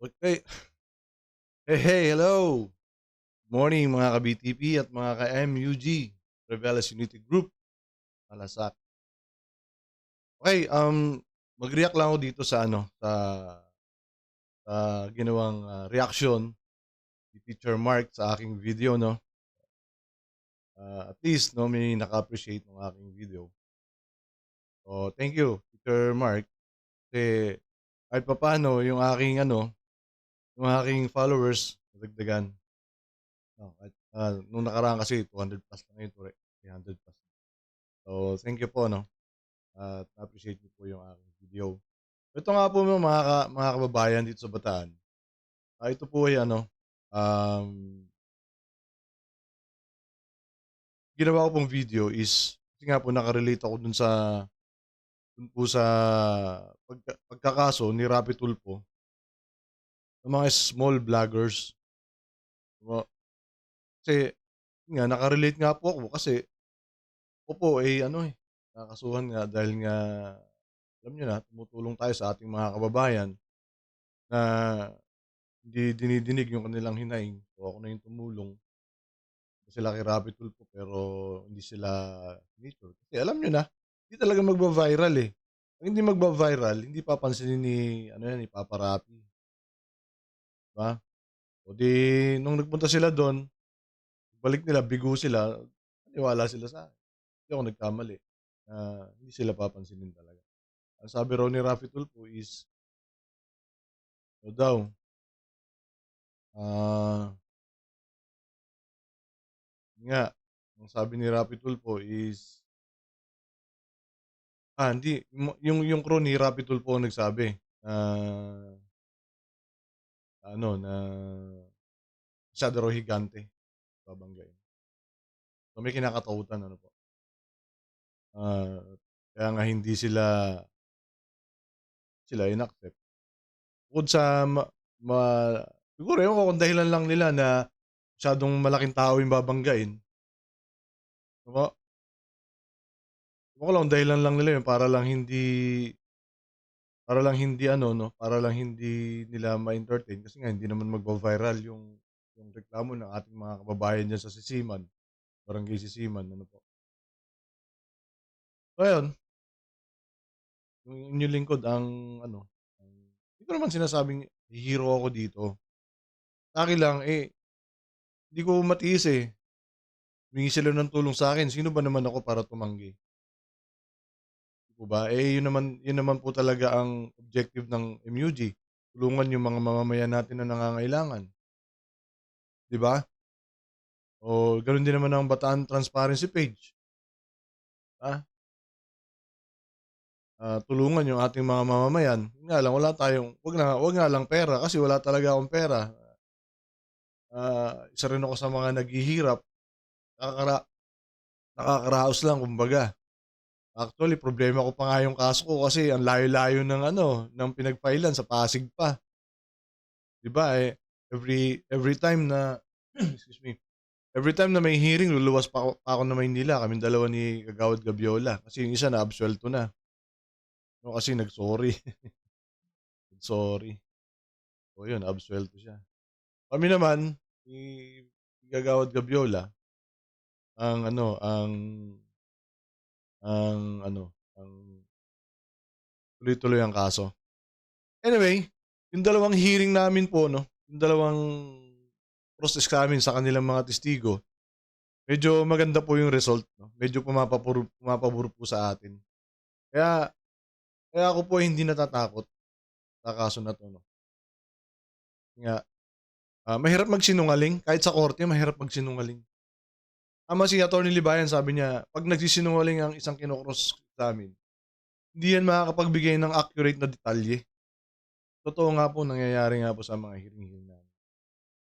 Okay. Hey, hello! Morning mga ka-BTP at mga ka-MUG, Revelas Unity Group, Malasak. Okay, mag-react lang ako dito sa sa ginawang reaction ni Teacher Mark sa aking video, no? At least, no, may naka-appreciate ng aking video. So, thank you, Teacher Mark. Kasi kahit papaano, yung aking followers, nadagdagan. No, nung nakaraan kasi 200 plus na ngayon, 300 plus. So, thank you po, no? At na-appreciate niyo po yung aking video. Ito nga po mga kababayan dito sa Bataan. Ito po ay um, ginawa ko pong video is kasi nga po naka-relate ako dun po sa pagkakaso ni Rapi Tulfo ng mga small vloggers. Diba? Kasi yun nga naka-relate nga po ako kasi ako po ay nakakasuhan nga dahil nga alam niyo na tumutulong tayo sa ating mga kababayan na hindi dinidinig yung kanilang hinaing. So ako na yung tumulong sila kay Rapi Tulfo pero hindi sila nature. Kasi alam niyo na, hindi talaga magba-viral, eh. Ang hindi magba-viral, hindi papansinin ni ni Papa Rapi, 'di ba? O 'di nung nagpunta sila dun, balik nila bigo sila, naniwala sila sa'kin. Hindi ako nagkamali na hindi sila papansinin talaga. Ang sabi raw ni Rapi Tulfo is ano daw, ah, yun nga, ang sabi ni Rapi Tulfo is hindi yung crew ni Rapi Tulfo ang nagsabi na na masyado raw higante, babanggain. So, may kinakatakutan ano po, ah, kaya nga hindi sila inaccept. Bukod sa ma siguro ewan ko kung dahilan lang nila na masyadong malaking tao yung babanggain, 'di ba? Ewan ko lang kung dahilan lang nila yun para lang hindi nila ma-entertain kasi nga hindi naman magva-viral yung reklamo ng ating mga kababayan diyan sa Sisiman, Barangay Sisiman, ano po. So ayun, yung inyong lingkod ang hindi ko naman sinasabing hihiro ako dito. Sa'kin lang, hindi ko matiis, eh. Humingi sila ng tulong sa'kin, sino ba naman ako para tumanggi, 'di po ba? Yun naman po talaga ang objective ng MUG, tulungan yung mga mamamayan natin na nangangailangan, 'di ba? O gano'n din naman ang Bataan Transparency Page, ah, tulungan yung ating mga mamamayan. Yun nga lang wala tayong 'wag nga lang pera kasi wala talaga akong pera. Isa rin ako sa mga naghihirap, nakakara nakakaraos lang kumbaga. Actually problema ko pa nga yung kaso ko kasi ang layo-layo ng pinag-filean sa Pasig pa, 'di ba, every time na excuse me, every time na may hearing luluwas pa ako ng Maynila, kaming dalawa ni Kagawad Gabiola kasi yung isa naabsuelto na, kasi nag-sorry, nag-sorry. So yun, naabsuelto siya. Kami naman ni Kagawad Gabiola ang ano, ang tuloy-tuloy ang kaso. Anyway, yung dalawang hearing namin po 'no, yung dalawang cross-examine sa kanilang mga testigo, medyo maganda po yung result 'no, medyo pumapabor po sa atin. Kaya kaya ako po ay hindi natatakot sa kaso na 'to 'no. Nga, mahirap magsinungaling, kahit sa korte mahirap magsinungaling. Tama si Attorney Libayan sabi niya, 'pag nagsisinungaling ang isang kino-cross-examine, hindi yan makakapagbigay ng accurate na detalye. Totoo nga po nangyayari nga po sa mga hearing-hearing namin.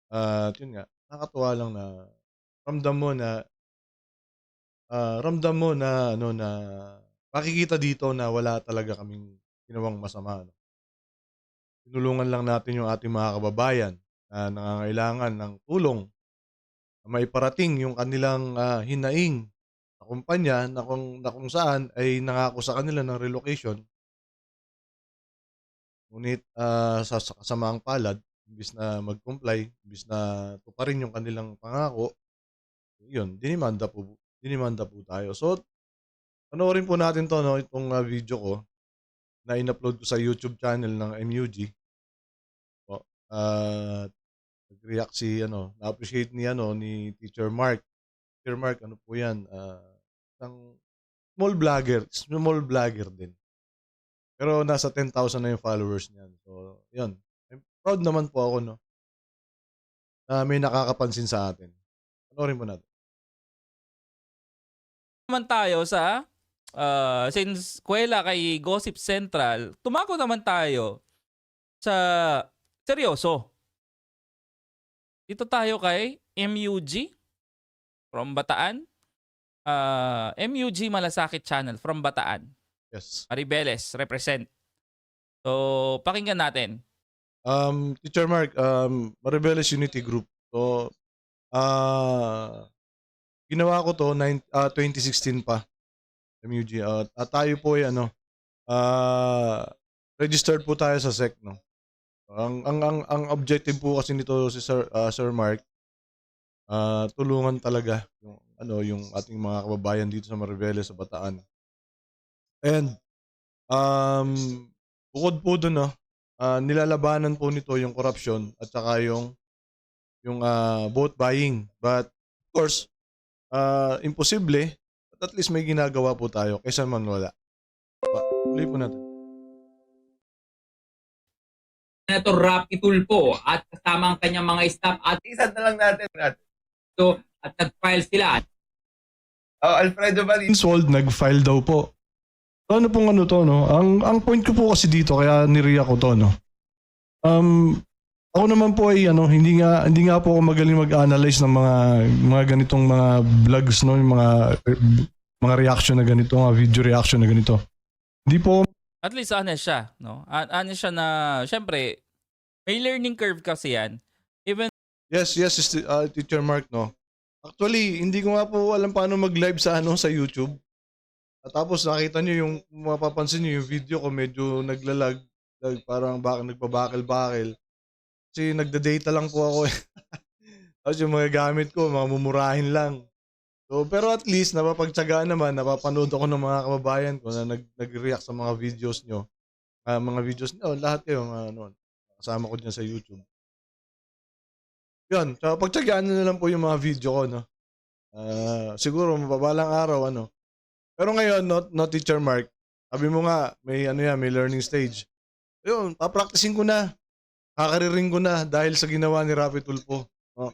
At yun nga, nakakatuwa lang na ramdam mo na ramdam mo na na makikita dito na wala talaga kaming ginawang masama 'no. Tinulungan lang natin yung ating mga kababayan na nangangailangan ng tulong na maiparating yung kanilang, hinaing sa kumpanya na kung saan ay nangako sa kanila ng relocation Ngunit, sa kasamaang palad, imbes na mag-comply, imbes na tuparin yung kanilang pangako, yun dinimanda po tayo. So, panoorin po natin 'to 'no, itong, video ko na in-upload ko sa YouTube channel ng MUG po. At nag-react si ano, na-appreciate ni Teacher Mark. Teacher Mark ano po 'yan, isang small vlogger din. Pero nasa 10,000 na yung followers niyan. So, yun. Proud naman po ako 'no, na may nakakapansin sa atin. Panoorin po natin. Naman tayo sa since kuwela kay Gossip Central, tumako naman tayo sa seryoso. Dito tayo kay MUG from Bataan. MUG Malasakit Channel from Bataan. Yes. Maribeles represent. So, pakinggan natin. Teacher Mark, Maribeles Unity Group. So, ginawa ko 'to 2016 pa, MUG. At tayo po ay ano, registered po tayo sa SEC 'no. Ang objective po kasi nito si Sir Mark, tulungan talaga yung ano, yung ating mga kababayan dito sa Maribeles, sa Bataan. And, um, bukod po dun 'no, nilalabanan po nito yung corruption at saka yung vote buying. But of course, imposible at least may ginagawa po tayo kaysa man wala. Tuloy po natin. Senator Rapi Tulfo at kasama ang kanyang mga staff at Isa na lang natin. ito at nag-file sila. Alfredo Valin. Sold, nag-file daw po. So, ano pong ano to, no? Ang point ko po kasi dito, kaya nireact ko to, no? Ako naman po ay ano, hindi nga po ako magaling mag-analyze ng mga ganitong mga vlogs, no, yung mga reaction na ganito, mga video reaction na ganito. Hindi po At least honest siya, no? Honest siya na, syempre, may learning curve kasi yan. Even Yes, Teacher Mark, no. Actually, hindi ko nga po alam paano mag-live sa ano sa YouTube. At tapos nakita niyo yung mapapansin niyo yung video ko medyo naglalag, parang nagpabakil-bakil. Kasi nagda-data lang po ako eh. Tapos yung mga gamit ko, mga mumurahin lang. So, pero at least napapagtiyagaan naman, napapanood ako ng mga kababayan ko na nag-react sa mga videos nyo. Mga videos nyo, lahat kayo, ano, kasama ko dyan sa YouTube. Yun, so pagtiyagaan na lang po yung mga video ko, no? Siguro, mababalang araw, ano. Pero ngayon, no Teacher Mark, sabi mo nga, may ano yan, may learning stage. Yun, papracticing ko na. Kakariring ko na dahil sa ginawa ni Rapi Tulfo. No?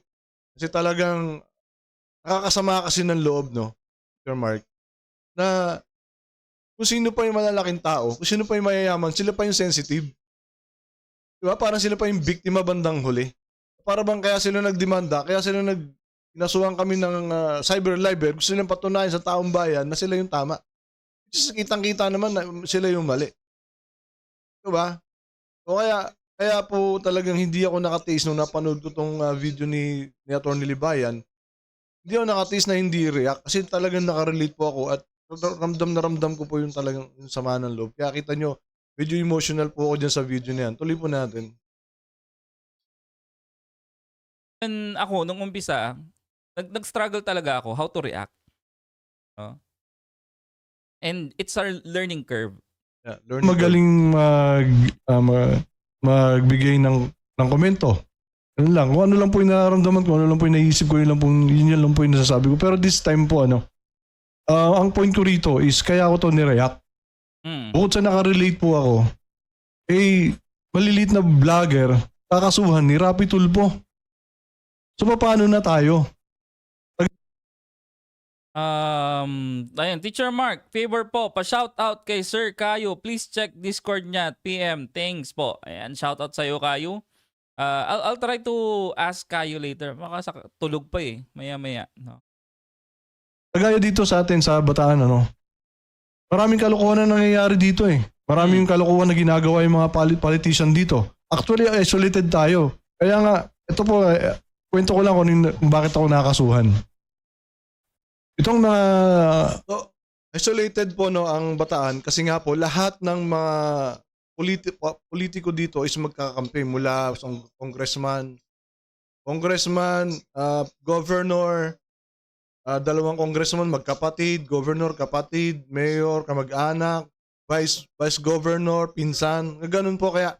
Kasi talagang nakakasama kasi ng loob, no, Sir Mark, na kung sino pa yung malalaking tao, kung sino pa yung mayayaman, sila pa yung sensitive. Diba? Parang sila pa yung biktima bandang huli. Para bang kaya sila nagdemanda, kaya sila inasuhan kami ng cyber libel, gusto nilang patunayan sa taong bayan na sila yung tama. Kasi kitang-kita naman na sila yung mali. Diba? O kaya po talagang hindi ako nakatiis nung napanood ko tong video ni Atty. Libayan. Hindi ako nakatiis na hindi react kasi talagang nakarelate po ako at ramdam na ramdam ko po yung talagang yung sama ng loob. Kaya kita nyo, medyo emotional po ako dyan sa video na yan. Tuloy po natin. ako, nung umpisa, nag-struggle talaga ako how to react. No? And it's our learning curve. Yeah, magaling magbigay ng komento. Ano lang, kung ano lang po yung nararamdaman ko, ano lang po yung naisip ko, yun lang po yung nasasabi ko. Pero this time po, ang point ko rito is kaya ako to nireact. Bukod sa nakarelate po ako, malilit na vlogger, kakasuhan ni Rapi Tulfo. So, paano na tayo? Ayan, Teacher Mark, favor po, pa-shoutout kay Sir Kayo. Please check Discord niya, PM. Thanks po. Ayan, shoutout sa'yo, Kayo. I'll try to ask Kayo later. Baka tulog pa eh, maya-maya. No? Kagaya dito sa atin sa Bataan, maraming kalokohan na nangyayari dito eh. Maraming kalokohan na ginagawa yung mga politician dito. Actually, isolated tayo. Kaya nga, ito po, kwento ko lang kung bakit ako nakakasuhan. Itong isolated po ang Bataan kasi nga po lahat ng mga politiko dito is magkakampi mula sa congressman, governor, dalawang congressman magkapatid, governor kapatid, mayor kamag-anak, vice governor, pinsan, ganun po. Kaya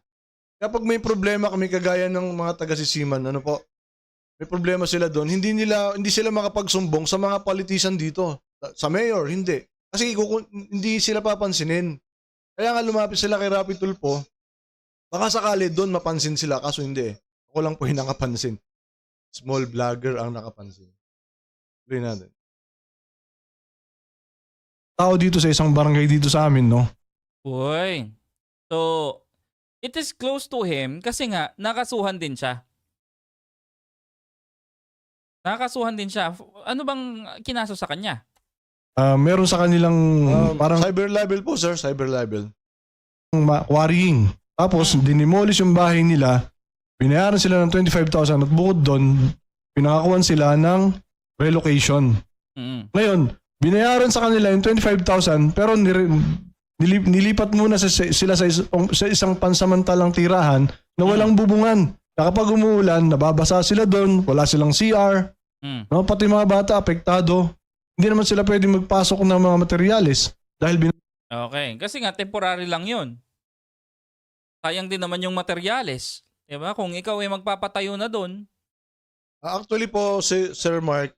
kapag may problema kami kagaya ng mga taga-Sisiman, ano po, may problema sila doon, hindi sila makapagsumbong sa mga politician dito. Sa mayor, hindi. Kasi hindi sila papansinin. Kaya nga lumapit sila kay Rapi Tulfo, baka sakali doon mapansin sila, kaso hindi. Ako lang po yung nakapansin. Small vlogger ang nakapansin. Tuloy natin. Tao dito sa isang barangay dito sa amin, no? Uy. So, it is close to him kasi nga, nakasuhan din siya. Ano bang kinaso sa kanya? Meron sa kanilang parang cyber libel po, sir, cyber libel. Quarrying. Tapos dinimolish yung bahay nila, binayaran sila ng 25,000 at bukod doon, pinakakuan sila ng relocation. Ngayon, binayaran sa kanila yung 25,000 pero nilipat muna sila sa isang pansamantalang tirahan na walang bubungan. Na kapag umuulan, nababasa sila doon, wala silang CR, no? Pati mga bata apektado. Hindi naman sila pwede magpasok ng mga materyales dahil Okay, kasi nga temporary lang 'yon. Sayang din naman yung materyales, 'di ba? Kung ikaw ay magpapatayo na doon. Actually po, Sir Mark,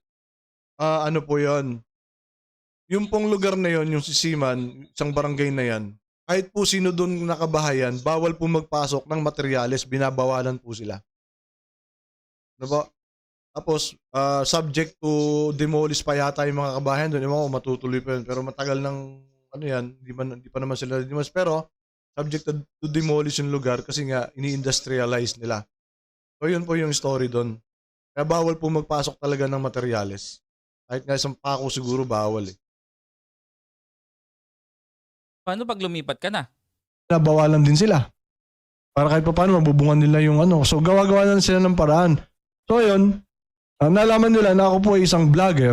ano po 'yon? Yung pong lugar na 'yon, yung Sisiman, isang barangay na 'yan, kahit po sino doon nakabahayan, bawal po magpasok ng materyales, binabawalan po sila. Ano ba? Tapos, subject to demolish pa yata yung mga kabahayan doon. Ewan ko, matutuloy pa yun. Pero matagal ng, ano yan, hindi pa naman sila demolish. Pero, subject to demolish yung lugar kasi nga, ini-industrialize nila. So, yun po yung story doon. Kaya bawal po magpasok talaga ng materyales. Kahit nga isang pako siguro, bawal eh. Paano pag lumipat ka na? Nabawalan din sila. Para kahit pa paano, mabubungan nila yung ano. So, gawa-gawa na sila ng paraan. So, yun. Nalaman nila na ako po ay isang vlogger.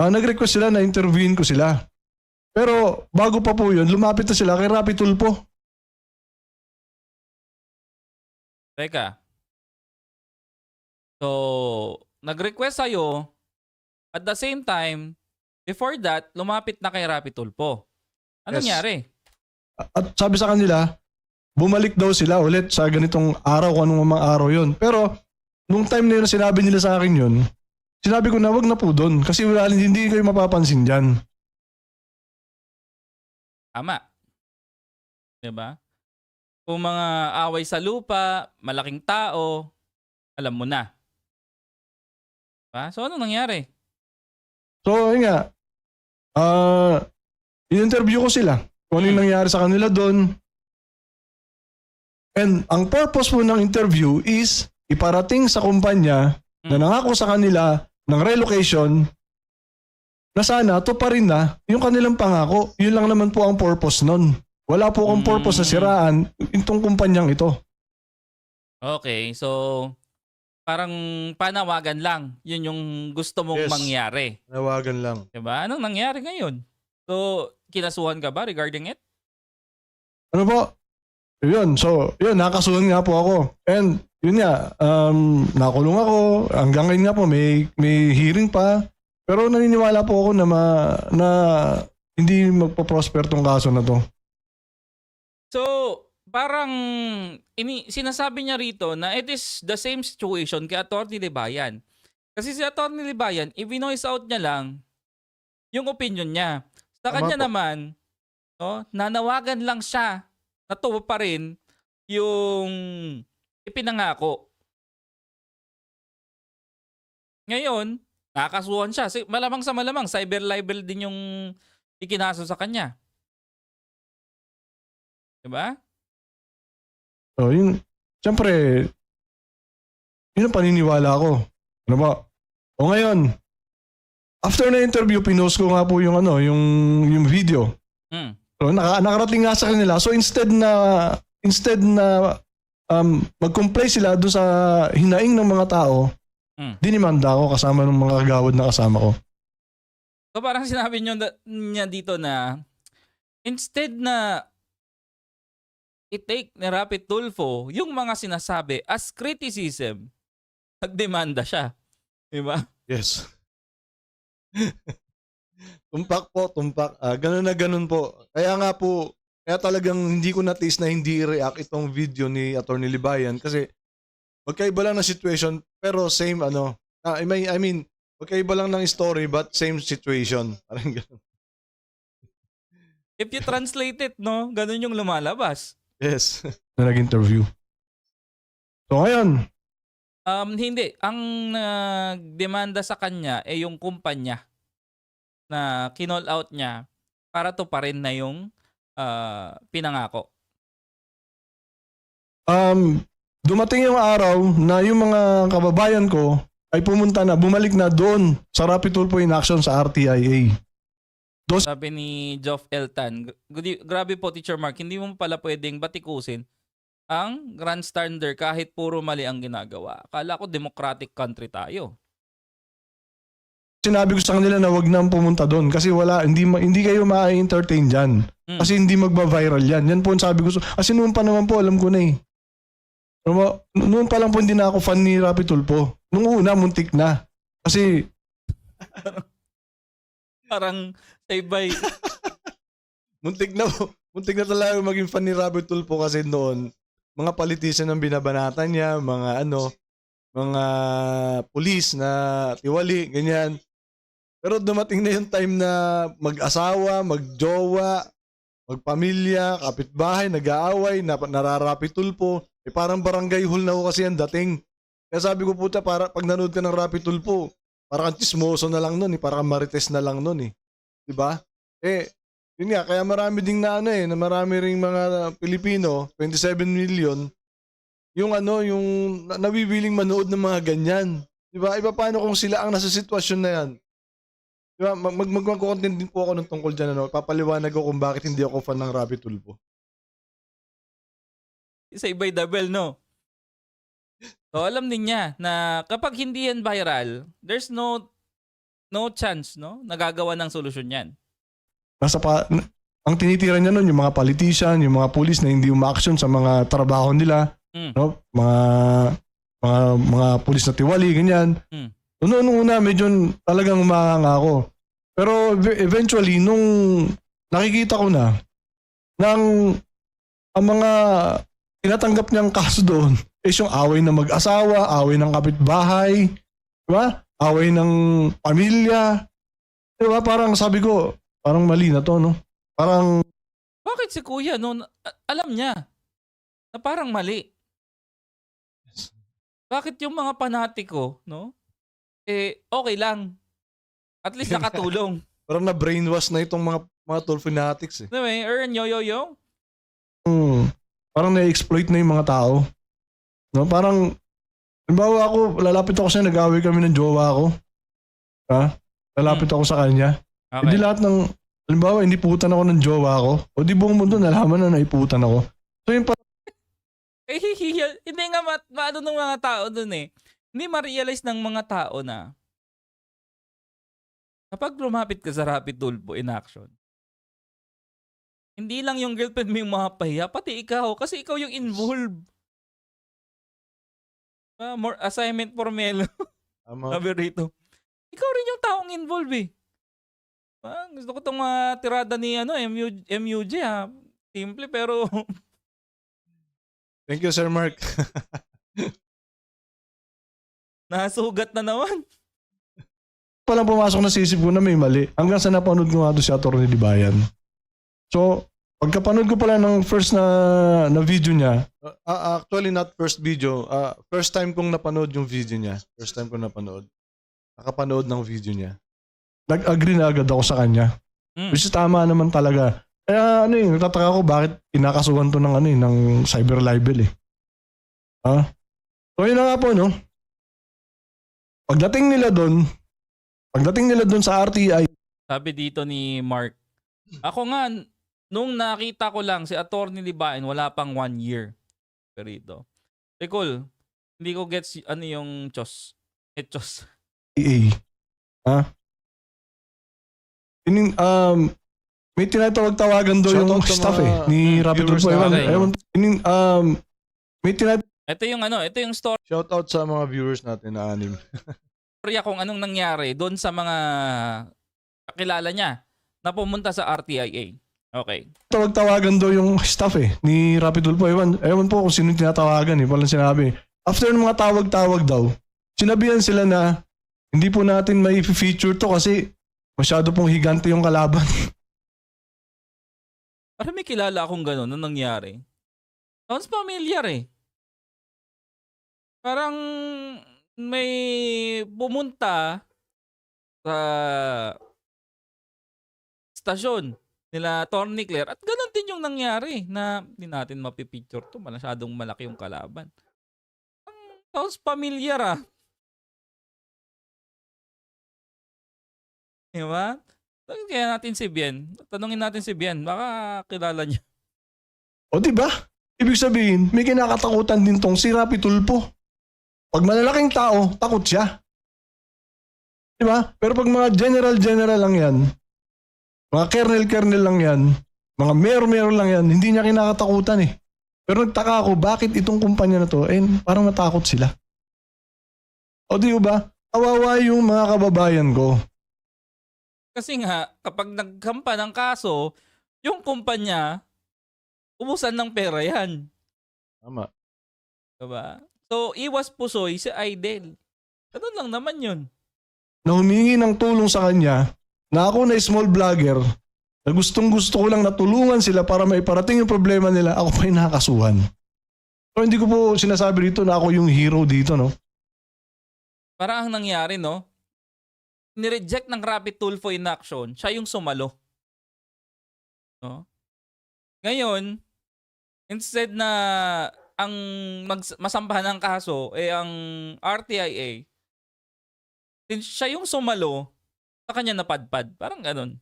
Nag-request sila na interviewin ko sila. Pero bago pa po yun, lumapit na sila kay Rapi Tulfo. Teka. So, nag-request sa'yo, at the same time, before that, lumapit na kay Rapi Tulfo. Ano nangyari? At sabi sa kanila, bumalik daw sila ulit sa ganitong araw, kung anong mga araw yun. Pero, nung time na yun, sinabi nila sa akin yun, sinabi ko na wag na po doon kasi hindi kayo mapapansin dyan. Tama. Diba? Kung mga away sa lupa, malaking tao, alam mo na. Diba? So, ano nangyari? So, yun nga, in-interview ko sila kung ano yung nangyari sa kanila doon. And ang purpose po ng interview is iparating sa kumpanya na nangako sa kanila ng relocation na sana tuparin na yung kanilang pangako. Yun lang naman po ang purpose nun. Wala po akong purpose na siraan itong kumpanyang ito. Okay, so parang panawagan lang. Yun yung gusto mong mangyari. Panawagan lang. Diba? Anong nangyari ngayon? So, kinasuhan ka ba regarding it? Ano po? Yun, so, yun, nakasuhan nga po ako. And, yun nga, nakulong ako. Hanggang ngayon nga po, may hearing pa. Pero naniniwala po ako na hindi magpo-prosper tong kaso na to. So, parang sinasabi niya rito na it is the same situation kay Atty. Libayan. Kasi si Atty. Libayan, i-voice out niya lang yung opinion niya. Sa kanya naman, no, nanawagan lang siya na pa rin yung ipinangako. Ngayon, nakakasuhan siya. Malamang sa malamang, cyber libel din yung ikinaso sa kanya. Diba? So, yun, siyempre, yun ang paniniwala ko. Ano ba? O ngayon, after na interview, pinost ko nga po yung video. So, nakarating nga sa kanila. So, instead na mag-comply sila doon sa hinaing ng mga tao, dinimanda ako kasama ng mga kagawad na kasama ko. So, parang sinabi niya dito na instead na i-take ni Rapi Tulfo yung mga sinasabi as criticism. Nagdemanda siya. Diba? Yes. Tumpak po, tumpak. Ganun na ganun po. Kaya nga po, kaya talagang hindi ko na-taste na hindi i-react itong video ni Attorney Libayan kasi magkaiba lang na situation pero same ano. I mean, magkaiba lang ng story but same situation. Parang ganun. If you translate it, no? Ganun yung lumalabas. Yes. Na nag-interview. So ngayon, Hindi. Ang demanda sa kanya ay yung kumpanya na kinall out niya para to pa rin na yung pinangako. Dumating yung araw na yung mga kababayan ko ay bumalik na doon sa Rapi Tulfo in action sa RTIA. Sabi ni Geoff Eltan, grabe po Teacher Mark, hindi mo pala pwedeng batikusin ang grandstander kahit puro mali ang ginagawa. Akala ko democratic country tayo. Sinabi ko sa kanila na wag nang pumunta doon kasi hindi kayo ma-entertain diyan. Kasi hindi magba-viral yan. Yan po ang sabi ko. Kasi noon pa naman po, alam ko na eh. Noon pa lang po hindi na ako fan ni Rapi Tulfo. Nung una, muntik na. Kasi Parang say-bye. muntik na talaga maging fan ni Rapi Tulfo kasi noon, mga politician ang binabanatan niya, mga pulis na tiwali, ganyan. Pero dumating na yung time na mag-asawa, mag-jowa, magpamilya, kapitbahay, nag-aaway, nararapi Tulfo. Parang barangay hall na ho kasi ang dating. Kaya sabi ko puta, pag nanood ka ng Rapi Tulfo, parang chismoso na lang nun parang marites na lang nun Diba? Yun nga, kaya marami ding na marami ring mga Pilipino, 27 million, yung nabibiling manood ng mga ganyan. Diba? Iba paano kung sila ang nasa sitwasyon na yan? Diba? Mag-content din po ako ng tungkol dyan. Papaliwanag ko kung bakit hindi ako fan ng Rapi Tulfo. Say-bye double, no? So alam din niya na kapag hindi yan viral, there's no chance, no? Nagagawa ng solusyon yan. Ang tinitira niya nun, yung mga politician, yung mga pulis na hindi uma-action sa mga trabaho nila, no? Mga pulis na tiwali, ganyan. So, noong una, medyo talagang umahanga ako. Pero eventually, nung nakikita ko na, ang mga tinatanggap niyang kaso doon is yung away ng mag-asawa, away ng kapitbahay, diba? Away ng pamilya. Diba? Parang sabi ko, parang mali na to, no? Parang Bakit si Kuya, no? Alam niya na parang mali. Bakit yung mga panatiko, no? Okay lang. At least nakatulong. Parang na-brainwash na itong mga Tulfo fanatics Diba? Earn yo. parang na-exploit na yung mga tao. No? Parang, halimbawa ako, lalapit ako siya, nag-away kami ng jowa ko. Ha? Lalapit ako sa kanya. Hindi lahat ng, halimbawa, iniputan ako ng jowa ko. O di buong mundo, nalaman na naiputan ako. So yung Hindi nga maano ng mga tao dun Hindi ma-realize ng mga tao na kapag lumapit ka sa Rapi Tulfo in action, hindi lang yung girlfriend mo yung mapahiya, pati ikaw. Kasi ikaw yung involved. More assignment for Melo. Sabi rito. Ikaw rin yung taong involved gusto ko itong tirada ni MUJ ha. Simple pero Thank you, Sir Mark. nasugat na naman. palang pumasok na sisip ko na may mali. Hanggang sa napanood ko nga doon si Atty. Libayan. So, pagkapanood ko pala ng first na video niya, Actually, not first video. First time kong napanood yung video niya. First time kong napanood. Nakapanood ng video niya. nag-agree na agad ako sa kanya. Which is tama naman talaga. Kaya nagtataka ko bakit inakasuhan to ng cyber libel So yun na nga po, no? Pagdating nila doon sa RTI, Sabi dito ni Mark, ako nga, nung nakita ko lang si Atty. Libayan, wala pang 1 year. Perito. Cool. Hindi ko gets yung chos. Chos. may tinatawag-tawagan daw yung Shoutout sa staff mga, ni Rapid viewers Tulfo. natin. May Ito yung story Shoutout sa mga viewers natin na 6. kung anong nangyari doon sa mga kakilala niya na pumunta sa RTIA. Okay. tinatawag-tawagan daw yung staff ni Rapid Tulfo. Ewan po kung sino yung tinatawagan Walang sinabi. After ng mga tawag-tawag daw, sinabihan sila na hindi po natin may feature to kasi masyado pong higante yung kalaban. Parang may kilala akong gano'n na nangyari. Sounds familiar Parang may pumunta sa stasyon nila Tony Claire at ganun din yung nangyari na hindi natin mapipicture to. Masyadong malaki yung kalaban. Sounds familiar Diba? Kaya natin si Bien. Tanungin natin si Bien. Baka kilala niya. O diba? Ibig sabihin, may kinakatakutan din tong si Rapid Tulfo. Pag malalaking tao, takot siya. Diba? Pero pag mga general lang yan, mga kernel lang yan, mga mayor lang yan, hindi niya kinakatakutan Pero nagtaka ako, bakit itong kumpanya na to, parang natakot sila. O di ba? Kawawa yung mga kababayan ko. Kasi nga, kapag nagkampa ng kaso, yung kumpanya, ubusan ng pera yan. Tama. Diba? So, iwas pusoy si Idel. Ganun lang naman yun. Na humingi ng tulong sa kanya, na ako na small vlogger, na gustong gusto ko lang natulungan sila para maiparating yung problema nila, ako pa yung nakakasuhan. So hindi ko po sinasabi dito na ako yung hero dito, no? Parang ang nangyari, no? Nireject ng Rapid Tulfo in action, siya yung sumalo. No? Ngayon, instead na ang masampahan ng kaso ang RTIA, since siya yung sumalo, sa kanya napadpad. Parang ganun.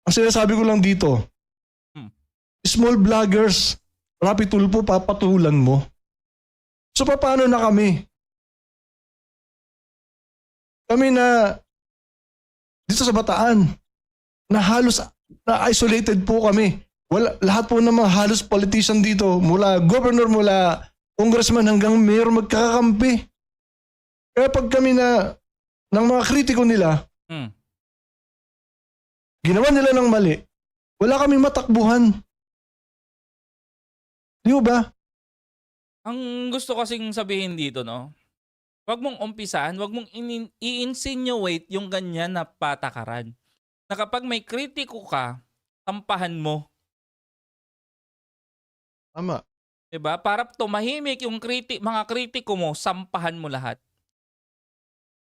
Ang sinasabi ko lang dito, small vloggers, Rapid Tulfo, papatulan mo. So paano na kami? Kami na dito sa Bataan, na halos na isolated po kami. Lahat po ng mga halos politician dito, mula governor, mula congressman hanggang mayor magkakakampi. Kaya pag kami ng mga kritiko nila, ginawa nila ng mali, wala kaming matakbuhan. Di ba? Ang gusto kasing sabihin dito, no? Huwag mong umpisahan, huwag mong i-insinuate yung ganyan na patakaran. Na kapag may kritiko ka, tampahan mo. Tama. Diba? Para tumahimik yung mga kritiko mo, sampahan mo lahat.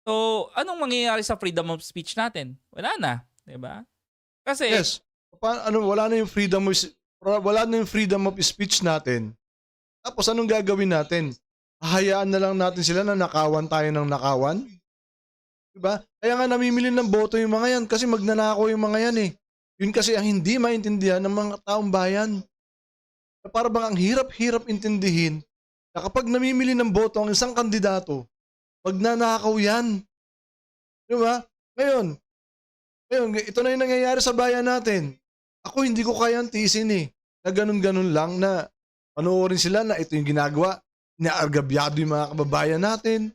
So, anong mangyayari sa freedom of speech natin? Wala na. Diba? Kasi, Yes. Wala na yung freedom of speech natin. Tapos anong gagawin natin? Hahayaan na lang natin sila na nakawan tayo ng nakawan? Diba? Kaya nga namimili ng boto yung mga yan kasi magnanakaw yung mga yan Yun kasi ang hindi maintindihan ng mga taong bayan. Para bang ang hirap-hirap intindihin na kapag namimili ng boto ang isang kandidato, magnanakaw yan. Diba? Ngayon, ito na yung nangyayari sa bayan natin. Ako hindi ko kayang tiisin na ganun-ganun lang na panoorin sila na ito yung ginagawa. Inaargabyado yung mga kababayan natin.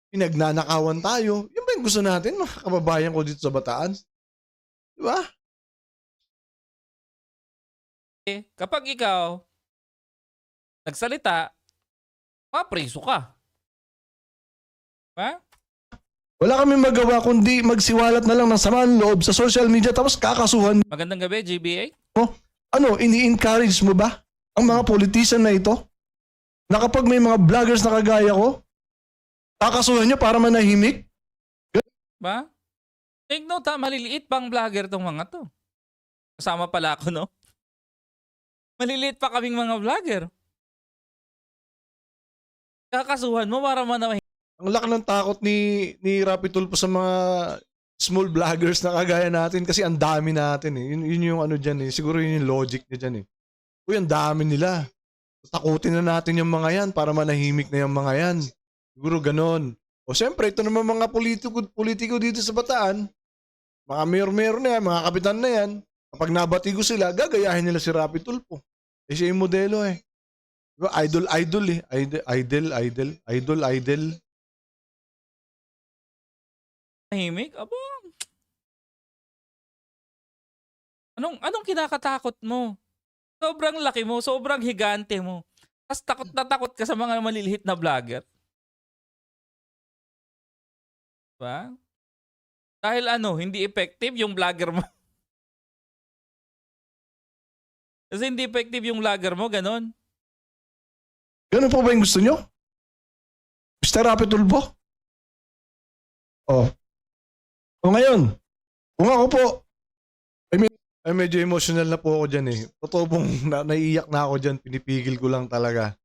Pinagnanakawan tayo. Yun ba yung gusto natin, mga kababayan ko dito sa Bataan? Diba? kapag ikaw nagsalita, mapreso ka. Diba? Wala kami magawa kundi magsiwalat na lang ng samaan loob sa social media tapos kakasuhan. Magandang gabi, GBA. Ini-encourage mo ba ang mga politician na ito? Na kapag may mga vloggers na kagaya ko, kakasuhan nyo para manahimik? Ba? Take note maliliit pang vlogger tong mga to. Kasama pala ako, no? Maliliit pa kaming mga vlogger. Kakasuhan mo para manahimik. Ang laki ng takot ni Rapid Tulfo sa mga small vloggers na kagaya natin kasi ang dami natin Yun yung ano dyan Siguro yun yung logic niya dyan Uy, ang dami nila. Takutin na natin yung mga yan para manahimik na yung mga yan. Siguro ganon. O siyempre, ito naman mga politiko dito sa Bataan, mga mayor-mayor na yan, mga kapitan na yan, kapag nabati ko sila, gagayahin nila si Rapi Tulfo. Eh siya yung modelo eh. Diba? Idol eh. Idol. Tahimik? Abo. Anong kinakatakot mo? Sobrang laki mo, sobrang higante mo. Tapos takot na takot ka sa mga maliliit na vlogger. Diba? Dahil hindi effective yung vlogger mo. Kasi hindi effective yung vlogger mo, ganon. Ganun po ba yung gusto nyo? Mr. Rapi Tulfo? Oh. O ngayon, kung ako po, ay medyo emotional na po ako dyan eh. Totoo pong naiiyak na ako dyan, pinipigil ko lang talaga.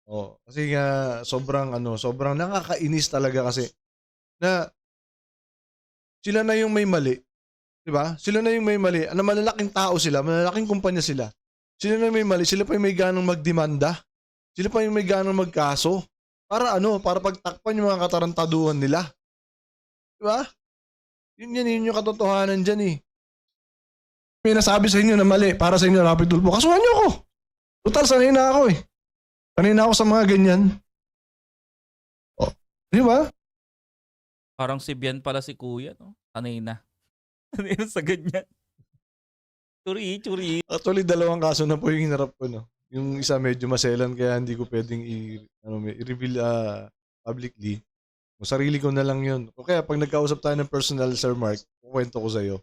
Oh, kasi nga sobrang nakakainis talaga kasi na sila na yung may mali. 'Di ba? Sila na yung may mali. Malalaking tao sila, malalaking kumpanya sila. Sila na may mali, sila pa yung may ganang magdemanda. Sila pa yung may ganang magkaso. Para para pagtakpan yung mga katarantaduhan nila. 'Di ba? Yun yung katotohanan dyan eh. May nasabi sa inyo na mali para sa inyo, Rapi Tulfo. Kasuhan nyo ako. Total, sanay na ako eh. Sanay na ako sa mga ganyan. Oh, di ba? Parang si Bian pala si Kuya, no? Sanay na. Sanay na sa ganyan. Churi. Actually, 2 kaso na po yung hinarap ko, no? Yung isa medyo maselan kaya hindi ko pwedeng i-reveal publicly. Yung sarili ko na lang yun. O kaya pag nagkausap tayo ng personal, Sir Mark, kukwento ko sa'yo.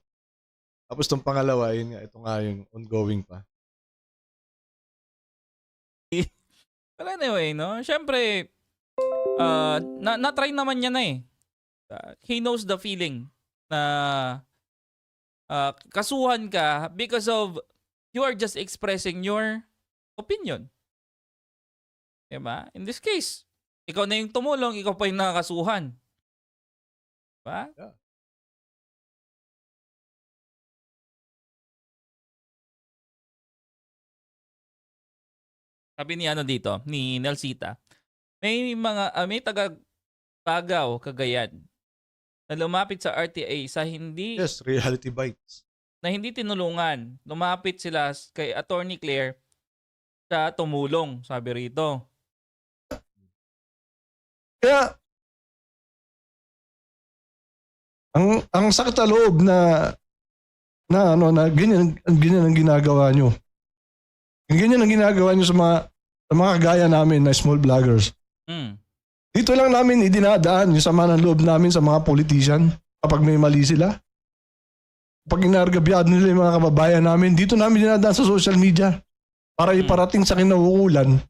Tapos itong pangalawa, ito nga yung ongoing pa. But anyway, no? Siyempre, na-try naman niya na eh. He knows the feeling na kasuhan ka because of you are just expressing your opinion. Diba? In this case, ikaw na yung tumulong, ikaw pa yung nakakasuhan. Diba? Yeah. Sabi ni dito, ni Nelsita, may taga Pagaw, Cagayan, na lumapit sa RTA sa Yes, Reality Bites. na hindi tinulungan. Lumapit sila kay Attorney Claire sa tumulong, sabi rito. Kaya, ang sakit sa loob na ganyan ang ginagawa nyo. Ganyan ang ginagawa nyo sa mga kagaya namin na small vloggers. Dito lang namin idinadaan yung sama ng loob namin sa mga politician kapag may mali sila. Kapag inargabyado nila yung mga kababayan namin, dito namin dinadaan sa social media para iparating sa kinauukulan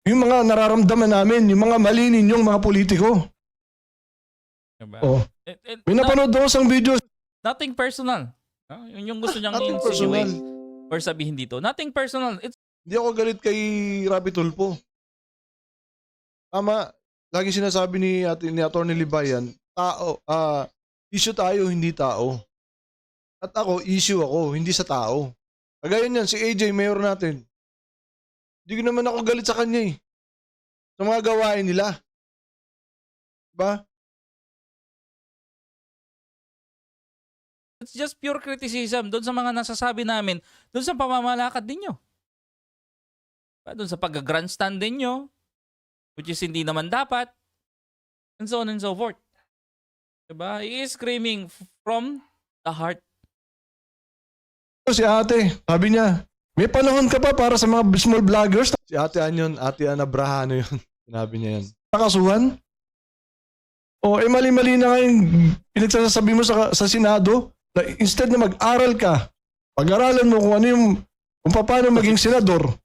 yung mga nararamdaman namin, yung mga mali ninyong mga politiko. Diba? Oh. May napanood daw isang video. Nothing personal. Yun yung gusto niyang Nothing insinuate personal. or sabihin dito. Nothing personal. It's Hindi ako galit kay Rapi Tulfo. Tama, lagi sinasabi ni Atty. Libayan, issue tayo, hindi tao. At ako, issue ako, hindi sa tao. Kagaya niyan, si AJ, mayor natin. Hindi ko naman ako galit sa kanya eh. Sa mga gawain nila. Diba? it's just pure criticism doon sa mga nasasabi namin, doon sa pamamalakad ninyo. Doon sa pag-grandstand ninyo, which is hindi naman dapat, and so on and so forth. Diba? He is screaming from the heart. Si ate, sabi niya, may panahon ka pa para sa mga small vloggers. Si ate Ate Ana Brahano yun. Sinabi niya yan. Nakasuhan? O, mali-mali na nga yung pinagsasabi mo sa Senado na instead na mag-aral ka, pag-aralan mo kung paano maging senador.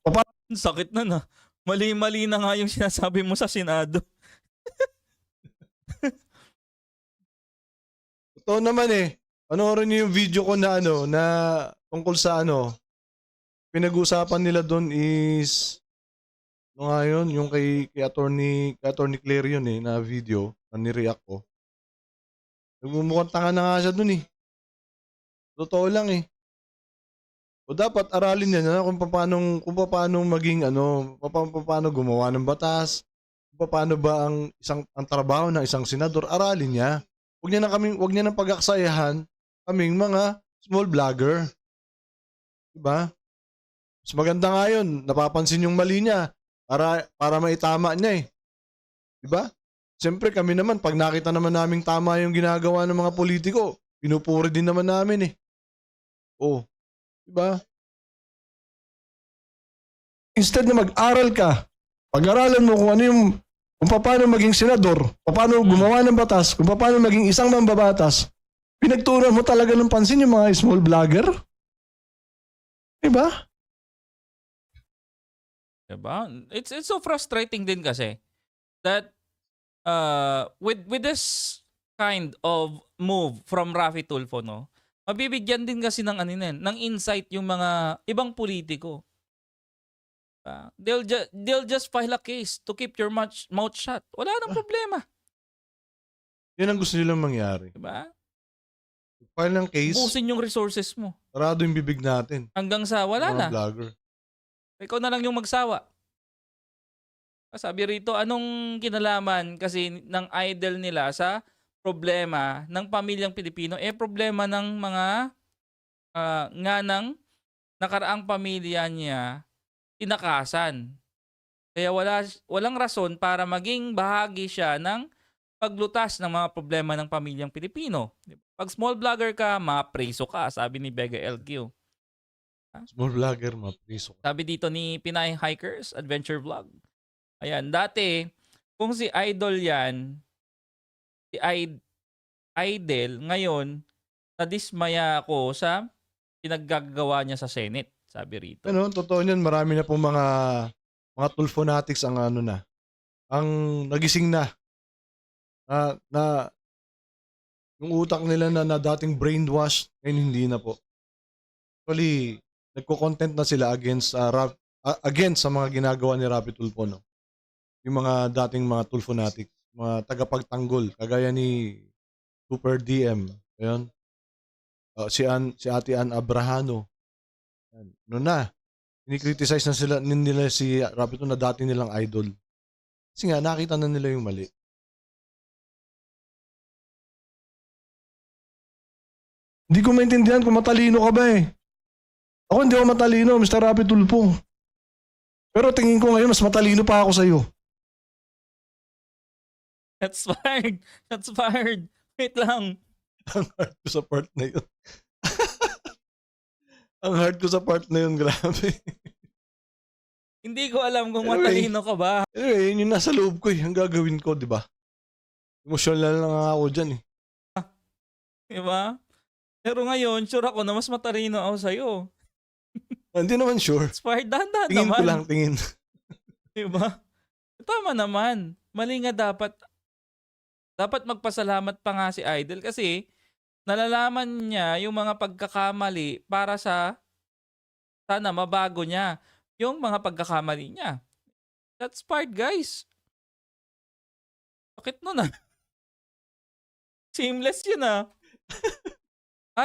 Sakit na. Mali-mali na nga yung sinasabi mo sa Senado. Totoo naman eh. Panoorin niyo yung video ko na na tungkol sa pinag-uusapan nila doon is nga yun, yung kay Attorney Claire yun na video na nireact ko. Nagmumukhang tanga na nga siya doon eh. Totoo lang eh. O dapat aralin niya na kung paano maging paano gumawa ng batas, kung paano ba ang trabaho ng isang senador, aralin niya. wag niya nang pag-aksayahan kaming mga small vlogger. Diba? Mas maganda nga yun, napapansin yung mali niya para maitama niya eh. Diba? Siyempre kami naman, pag nakita naman naming tama yung ginagawa ng mga politiko, pinupuri din naman namin eh. Oh, diba? Instead na mag-aral ka, pag-aralan mo kung paano maging senador, paano gumawa ng batas, kung paano maging isang mambabatas, pinagtunan mo talaga ng pansin yung mga small vlogger. Diba? Diba? It's so frustrating din kasi that with this kind of move from Raffy Tulfo, no, mabibigyan din kasi ng ng insight yung mga ibang politiko. They'll just file a case to keep your mouth shut. Wala nang problema. Yan ang gusto nilang mangyari. Diba? File ng case, Ubusin yung resources mo. sarado yung bibig natin. Hanggang sa wala na. Mga vlogger. Ikaw na lang yung magsawa. Sabi rito, anong kinalaman kasi ng idol nila sa problema ng pamilyang Pilipino? Problema ng mga nga ng nakaraang pamilya niya tinakasan. Kaya walang rason para maging bahagi siya ng paglutas ng mga problema ng pamilyang Pilipino. Pag small vlogger ka, mapreso ka, sabi ni Vega LQ. Small vlogger, mapriso. Sabi dito ni Pinay Hikers Adventure Vlog. Ayan, dati, kung si Idol yan, si Idol, ngayon, nadismaya ako sa pinaggagawa niya sa Senate, sabi rito. Ano, totoo niyan, marami na pong mga Tulfo fanatics ang ang nagising na yung utak nila na dating brainwash, ngayon hindi na po. Actually, nagko-content na sila against sa mga ginagawa ni Raffy Tulfo, no? Yung mga dating mga Tulfo fanatics, mga tagapagtanggol, kagaya ni Super DM, ayun. Si Ate Ann Abrahano. Ano na, ini-criticize na nila si Raffy Tulfo na dati nilang idol. Kasi nga, nakita na nila yung mali. Hindi ko maintindihan kung matalino ka ba eh. Ako hindi ako matalino, Mr. Raffy Tulfo. Pero tingin ko ngayon, mas matalino pa ako sa'yo. That's fired. That's fired. Wait lang. Ang hard ko sa part na yun. Ang hard ko sa part na yun, grabe. Hindi ko alam kung Anyway. matalino ka ba. Anyway, yun yung nasa loob ko eh. Ang gagawin ko, di ba? Emotional lang ako dyan eh. Diba? Pero ngayon, sure ako na mas matalino ako sa'yo. Hindi naman sure. It's fired. Dahan-dahan Tingin naman. ko lang, tingin. Diba? Tama naman. Mali nga dapat. Dapat magpasalamat pa nga si Idol kasi nalalaman niya yung mga pagkakamali para sana mabago niya yung mga pagkakamali niya. That's part, guys. Bakit nun ah? Seamless yun ah.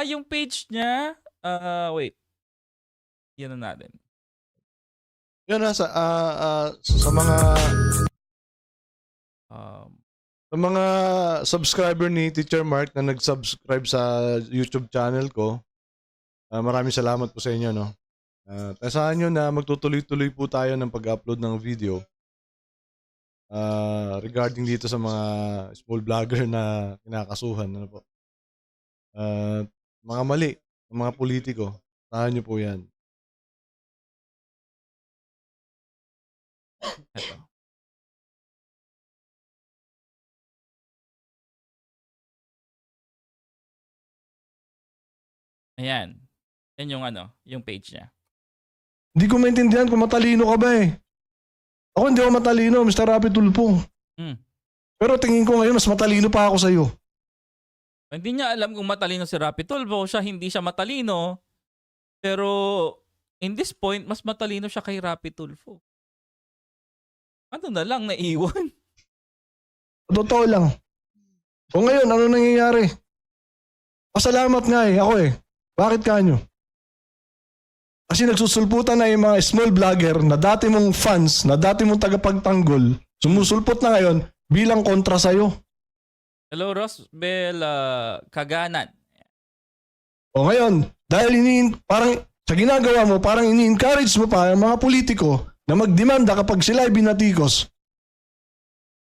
Yung page niya. Wait. Yan na natin. Yun na, sa mga subscriber ni Teacher Mark na nag-subscribe sa YouTube channel ko, maraming salamat po sa inyo, no? Tasahan nyo na magtutuloy-tuloy po tayo ng pag-upload ng video regarding dito sa mga small vlogger na kinakasuhan, ano po. Mga mali ng mga politiko, tahan nyo po yan. Ito. Ayan. Yan yung yung page niya. Hindi ko maintindihan kung matalino ka ba eh. Ako hindi ako matalino, Mr. Raffy Tulfo. Pero tingin ko ngayon, mas matalino pa ako sa'yo. Hindi niya alam kung matalino si Raffy Tulfo. Hindi siya matalino. Pero in this point, mas matalino siya kay Raffy Tulfo. Ano na lang, naiwan. Totoo lang. So ngayon, ano nangyayari? Pasalamat nga eh, ako eh. Bakit kanyo? Kasi nagsusulputan na yung mga small vlogger na dati mong fans, na dati mong tagapagtanggol, sumusulpot na ngayon bilang kontra sa'yo. Hello, Rosbel Kaganan. O ngayon, dahil parang sa ginagawa mo, parang ini-encourage mo pa ang mga politiko na magdemanda kapag sila ay binatikos.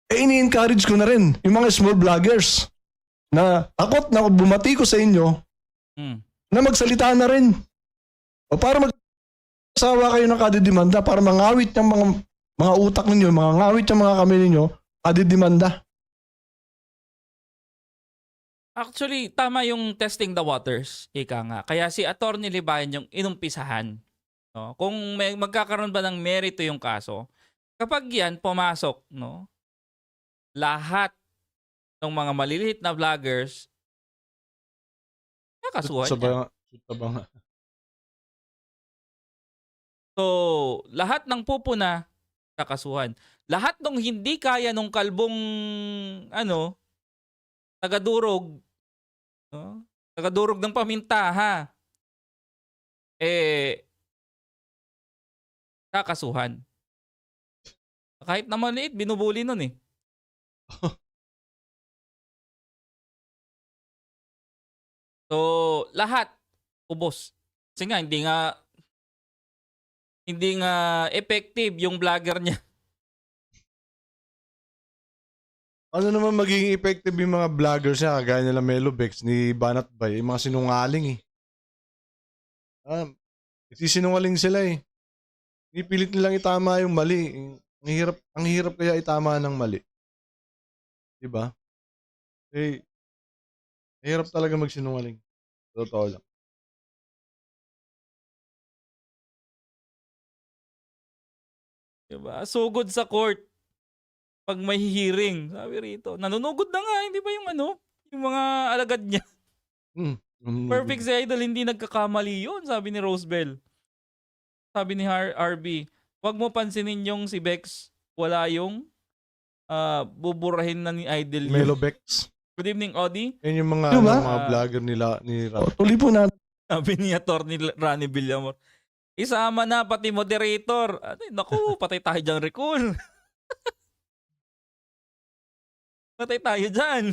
Eh ini-encourage ko na rin yung mga small vloggers na takot na bumatiko sa inyo Hmm. na magsalita na rin. O para magsawa kayo ng kadidemanda para mangawit ng mga utak ninyo, mangawit ng mga kamay ninyo, kadidemanda. Actually, tama yung testing the waters, ika nga. Kaya si Attorney Libayan yung inumpisahan. No? Kung magkakaroon ba ng merito yung kaso, kapag yan pumasok, no, lahat ng mga maliliit na vloggers, nakasuhan Sa niya. ba nga? So, lahat ng pupuna, kakasuhan. Lahat ng hindi kaya nung kalbong, tagadurog, no? Tagadurog ng paminta, ha? Kakasuhan. Kahit na maliit, binubuli nun eh. So, lahat, ubos. Kasi nga, hindi nga effective yung vlogger niya. Ano naman magiging effective yung mga vloggers niya, kagaya nila Melo Bex, ni Banat Bay, yung mga sinungaling eh. Sinungaling sila eh. Pinipilit nilang itama yung mali. Ang hirap kaya itama ng mali. Diba? Eh, hirap talaga magsinungaling. Totoo lang. Diba? Sugod sa court. Pag may hearing, sabi rito, nanunugod na nga, hindi ba yung mga alagad niya? Perfect si Idol, hindi nagkakamali yun, sabi ni Rosebel. Sabi ni RB, wag mo pansinin yung si Bex, wala yung buburahin na ni Idol yun. Melo Bex. Good evening, Odi. Yan yung mga, Diba? mga vlogger nila ni Rap. Tuloy po natin. Sabi ni Atty. Rani Villamor, isama na pati moderator. Naku, patay tayo dyan, Recall. Patay tayo dyan.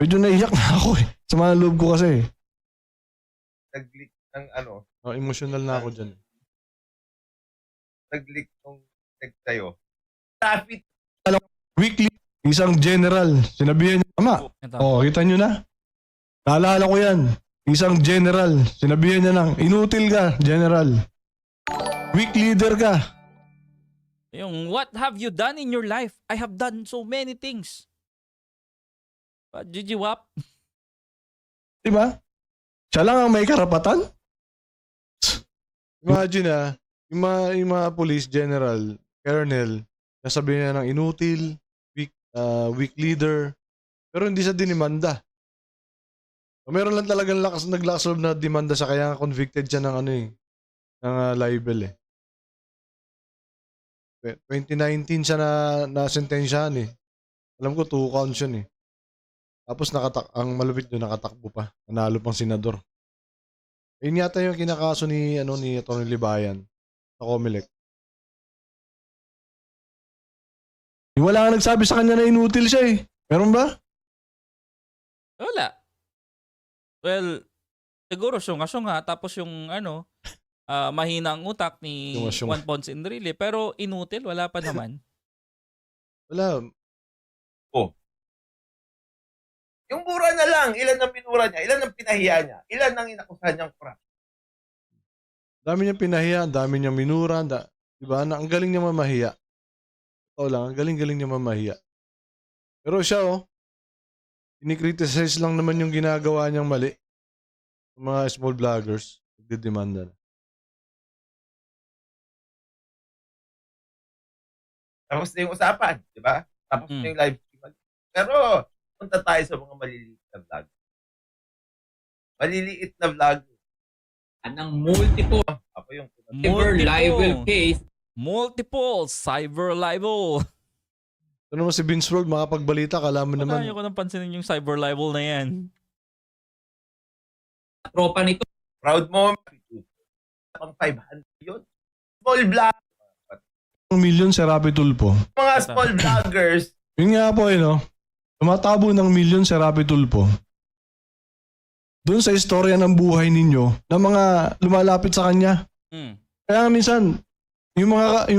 Medyo naiyak na ako eh. Sa mga loob ko kasi. Nag-leak ng Emotional na ako dyan. nag-leak ng text sa'yo. Traffic. Weekly, isang general. Sinabihan niya, tama. Ito. Oh, kita nyo na. Naalala ko yan. Isang general. Sinabihan niya lang, inutil ka, general. Weak leader ka. Yung, what have you done in your life? I have done so many things. GG Wap. Diba? Siya lang ang may karapatan. Imagine yung mga police general, colonel, nasabi niya ng inutil, weak leader, pero hindi siya dinimanda. Meron lang talagang naglakas loob na demanda sa kaya convicted siya ng ng libel eh. 2019 siya na sentensyahan eh. Alam ko 2 counts yun eh. Tapos ang malupit doon nakatakbo pa. Nanalo pang senador. Yun yata yung kinakaso ni Atty. Libayan sa Comelec. Wala nga nagsabi sa kanya na inutil siya eh. Meron ba? Wala. Well, siguro syunga-syunga. Tapos yung mahina ang utak ni Syunga-syunga. Juan Ponce Enrile. Pero inutil, wala pa naman. Wala. Yung mura na lang, ilan ang minura niya, ilan ang pinahiya niya, ilan ang inakusahan niyang corrupt. Dami niyang pinahiya, dami niyang minura. Diba? Ang galing niya mamahiya. Totoo lang, ang galing-galing niya mamahiya. Pero siya ini-criticize lang naman yung ginagawa niyang mali. Yung mga small vloggers, nagdidemanda na. Tapos na yung usapan, di ba? Tapos na yung live stream. Pero, punta tayo sa mga maliliit na vlog. Maliliit na vlog. Ng multiple Ako yung cyber libel case. Multiple cyber libel. Ito naman si Vince World, makapagbalita, kala mo naman. Ayaw ko nang pansinin yung cyber libel na yan. Tropa nito. proud moment. Pang 500 yun. Small vlog. 1 million sa Rapi Tulpo. Mga small vloggers, Yun nga po no, tumatabo ng milyon si Rapi Tulfo. Doon sa istorya ng buhay ninyo ng mga lumalapit sa kanya. Mm. Kaya minsan, yung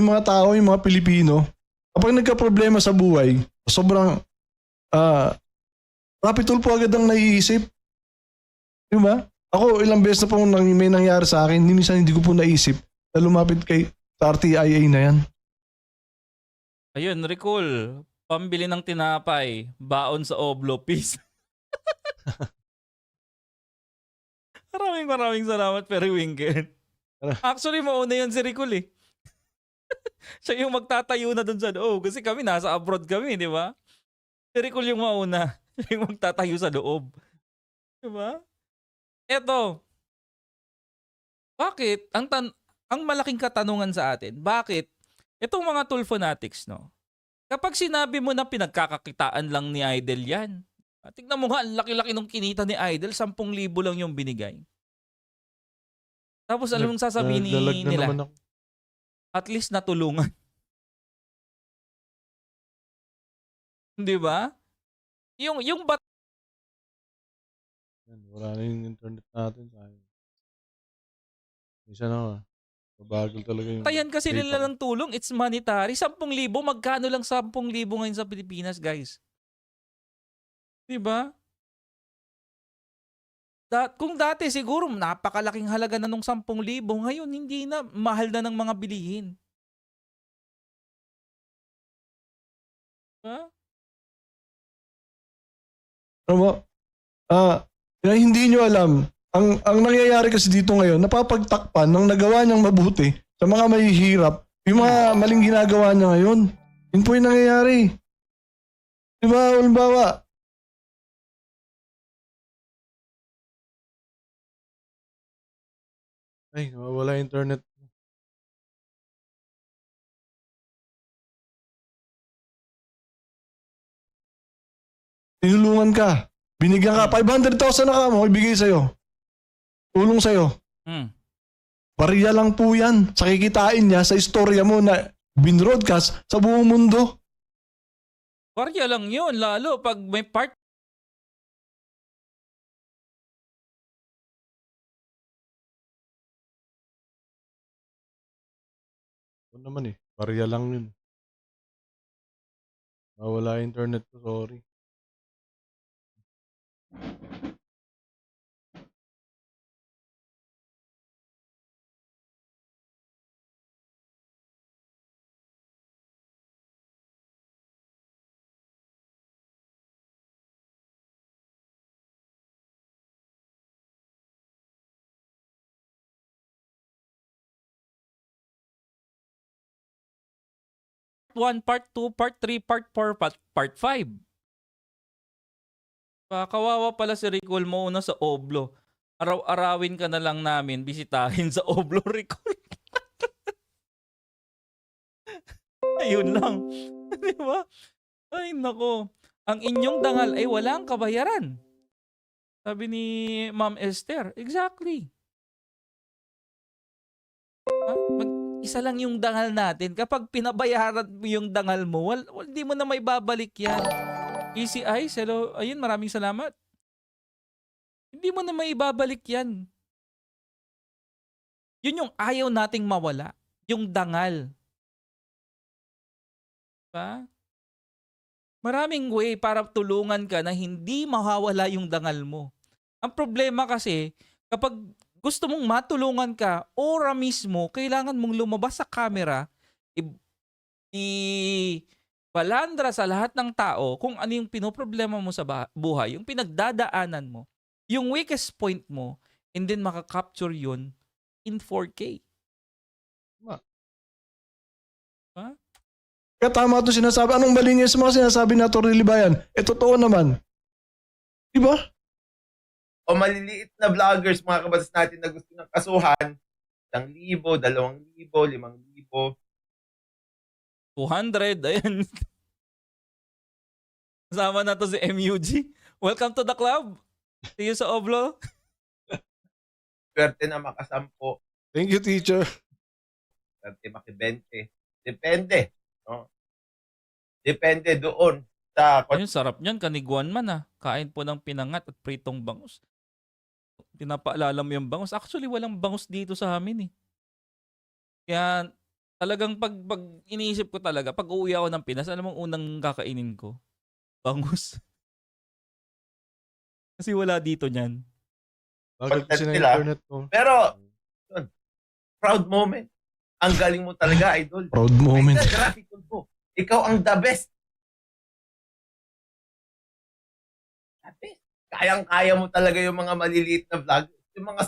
mga tao, yung mga Pilipino, kapag nagka-problema sa buhay, sobrang Rapi Tulfo agad ang naiisip. Di ba? Ako, ilang beses na po may nangyari sa akin, minsan hindi ko po naisip na lumapit sa RTIA na yan. Ayun, recall. Pambili ng tinapay. Baon sa Oblo, peace. Maraming salamat, Perry Winken. Actually, mauna yun si Ricol eh. Siya yung magtatayo na dun sa loob. Kasi kami, nasa abroad kami, di ba? Si Ricol yung mauna. Siya yung magtatayo sa loob. Di ba? Eto. Bakit? Ang malaking katanungan sa atin, bakit itong mga Tulfo fanatics, no? Kapag sinabi mo na pinagkakakitaan lang ni Idol yan, tignan mo nga, ang laki-laki nung kinita ni Idol, 10,000 lang yung binigay. Tapos alam mong sasabihin Naglalag na nila, naman ako. at least natulungan. Di ba? Yung Yan, wala na yung internet natin. Sayang. Isa na mabagal talaga yung batayan kasi data nila ko. ng tulong, it's monetary. 10,000, magkano lang 10,000 ngayon sa Pilipinas, guys? Di ba? Kung dati siguro napakalaking halaga na nung 10,000, ngayon hindi na, mahal na ng mga bilihin. Diba? Alam mo, hindi nyo alam, ang nangyayari kasi dito ngayon, napapagtakpan ng nagawa niyang mabuti sa mga mahihirap, yung mga maling ginagawa niya ngayon. Yun po yung nangyayari. Di ba, halimbawa, Ay, nawawala yung internet. tinulungan ka, binigyan ka, 500,000 na ka mo, ibigay sa'yo. Tulong sa'yo. Hmm. Bariya lang po yan sa kikitain niya sa istorya mo na binroadcast sa buong mundo. Barya lang yun, lalo pag may part. Ano naman barya lang yun. Nawawala yung internet ko, sorry. Part 1, Part 2, Part 3, Part 4, Part 5. Kawawa pala si Ricol mo una sa Oblo. Araw-arawin ka na lang namin, bisitahin sa Oblo, Ricol. Ayun lang. Di ba? Ay, nako. Ang inyong dangal ay walang kabayaran. Sabi ni Ma'am Esther. Exactly. Isa lang yung dangal natin. Kapag pinabayaran mo yung dangal mo, hindi mo na may babalik yan. Easy Eyes, hello. Ayun, maraming salamat. Hindi mo na may babalik yan. Yun yung ayaw nating mawala. Yung dangal. Diba? Maraming way para tulungan ka na hindi mawawala yung dangal mo. Ang problema kasi, kapag gusto mong matulungan ka, ora mismo, kailangan mong lumabas sa camera, balandra sa lahat ng tao kung ano yung pinoproblema mo sa buhay, yung pinagdadaanan mo, yung weakest point mo, and then makakapture yun in 4K. Diba? Kaya tama ito sinasabi. Anong mali niya sa mga sinasabi na Torre Libayan? Totoo naman. Di ba? O maliliit na vloggers, mga kabatas natin na gusto ng kasuhan, 1,000, 2,000, 5,000. 200, ayan. Kasama na to si MUG. Welcome to the club. See you sa Oblo. Swerte na makasampo, Thank you, teacher. swerte maki-20. Depende. No? Depende doon sa Ayun, sarap niyan. Kaniguan man ah. Kain po ng pinangat at pritong bangus. Pinapaalala mo yung bangus. Actually, walang bangus dito sa amin eh. Kaya talagang pag iniisip ko talaga, pag uuwi ako ng Pinas, alam mong unang kakainin ko? Bangus. Kasi wala dito niyan. Bagal kasi ng nila. internet ko. Pero, yun, proud moment. Ang galing mo talaga, idol. Proud moment. Ay, graphic mo. Ikaw ang the best. The best. Kayang-kaya mo talaga yung mga maliliit na vlog. Yung mga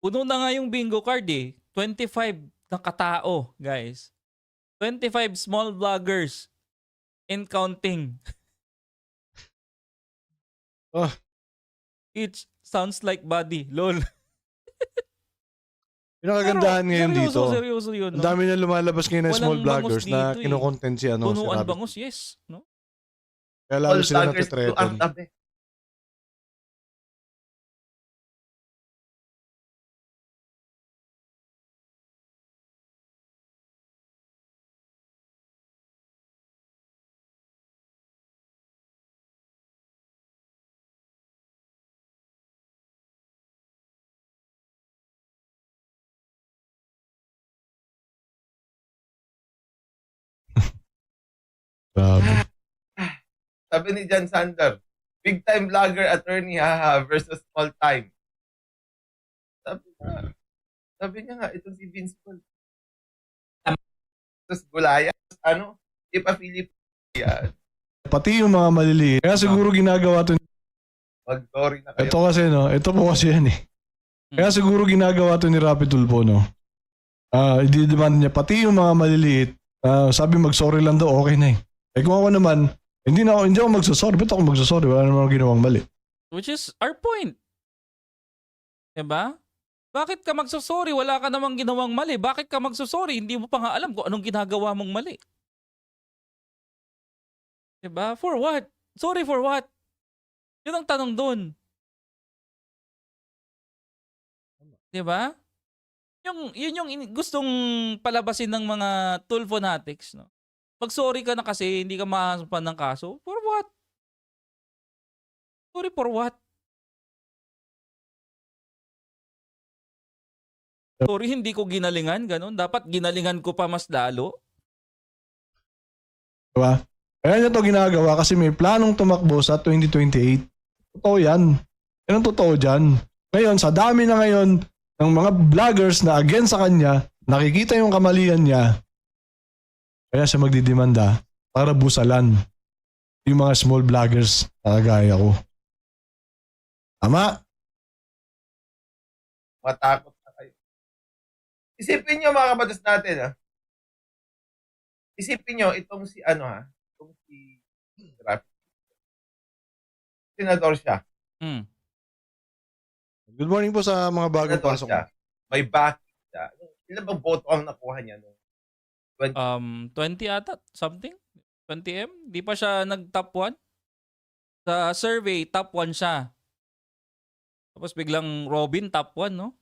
Puno na nga yung bingo card eh. 25 na katao, guys. 25 small vloggers and counting. Ah. Each sounds like body. Lol. Pinakagandahan ngayon dito. Seryoso yun. Ang No? dami na lumalabas ngayon ng Walang small bangus vloggers na dito eh. kinokontent si ano, si Punuan Rabbit. bangus, yes. No? Kaya lalo all sila vloggers do natitreten. ang the best. Grabe. Sabi ni John Sander, big time vlogger attorney haha versus small time. Sabi niya nga, itong si Vince Paul. Tapos Gulaya, ano, Ipa Philip. Yan. Pati yung mga maliliit. Kaya siguro ginagawa to. Mag-sorry na kayo. Ito kasi no, ito po kasi yan eh. Kaya siguro ginagawa to ni Rapi Tulfo no. I-demand niya pati yung mga maliliit. Sabi mag-sorry lang daw, okay na eh. Eh kung ako naman, hindi ako magsasorry. Ba't ako magsasorry? Wala naman ako ginawang mali. Which is our point. Diba? Bakit ka magsasorry? Wala ka namang ginawang mali. Bakit ka magsasorry? Hindi mo pa nga alam kung anong ginagawa mong mali. Diba? For what? Sorry for what? Yun ang tanong doon. Diba? Yun yung gustong palabasin ng mga Tulfo fanatics, no? Mag-sorry ka na kasi hindi ka mahasampan ng kaso. For what? Sorry for what? Sorry, hindi ko ginalingan, ganun. Dapat ginalingan ko pa mas lalo. Diba? Kaya niya to ginagawa kasi may planong tumakbo sa 2028. Totoo yan. Yan ang totoo dyan. Ngayon, sa dami na ngayon ng mga vloggers na against sa kanya, nakikita yung kamalian niya, kaya siya magdidemanda para busalan yung mga small vloggers na kagaya ko. Tama? Matakot na kayo. Isipin nyo mga kabatas natin, ha? Isipin nyo, itong si, itong si Rafi. Senador siya. Good morning po sa mga bagong Senador pasok. siya. May backing siya. Ilan bang boto ang nakuha niya? No? 20 ata? Something? 20M? Di pa siya nag-top 1? Sa survey, top 1 siya. Tapos biglang Robin, top 1, no?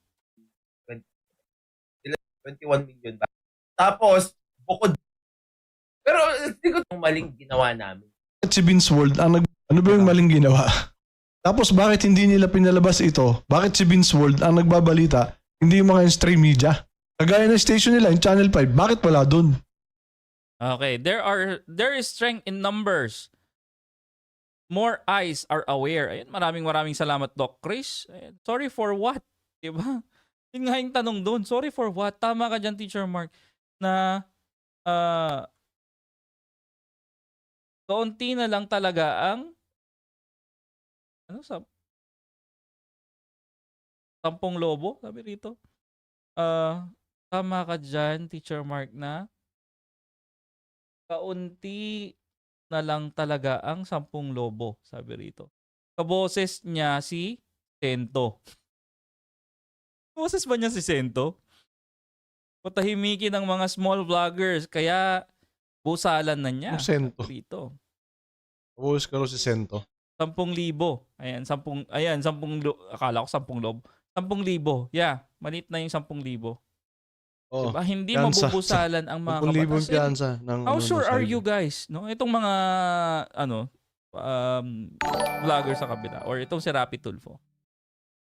21 million ba? Tapos, bukod. Pero, hindi ko itong maling ginawa namin. Bakit si Vince World, ano ba yung maling ginawa? Tapos bakit hindi nila pinalabas ito? Bakit si Vince World ang nagbabalita, hindi yung mga stream media? Kagaya ng station nila, yung Channel 5, bakit wala dun? Okay, there is strength in numbers. More eyes are aware. Ayun, maraming salamat, Doc Chris. Ayun, sorry for what? Diba? Yun nga yung tanong doon. Sorry for what? Tama ka dyan, Teacher Mark, na kaunti na lang talaga ang 10 lobo, sabi rito. Tama ka dyan, Teacher Mark, na kaunti na lang talaga ang 10 lobo, sabi rito. Kaboses niya si Sento. Kaboses ba niya si Sento? Patahimikin ng mga small vloggers, kaya busalan na niya. Yung Sento. Sabi rito. Tapos ka si Sento. 10,000. Ayan, 10, akala ko 10 lobo. 10,000. Yeah, maliit na yung 10,000. Oo. Diba? Hindi Piyansa. mabubusalan ang mga 10,000 kabatas. piyansa ng How ano, sure ng are cyber. you guys? No? Itong mga vlogger sa kabila or itong si Rapi Tulfo.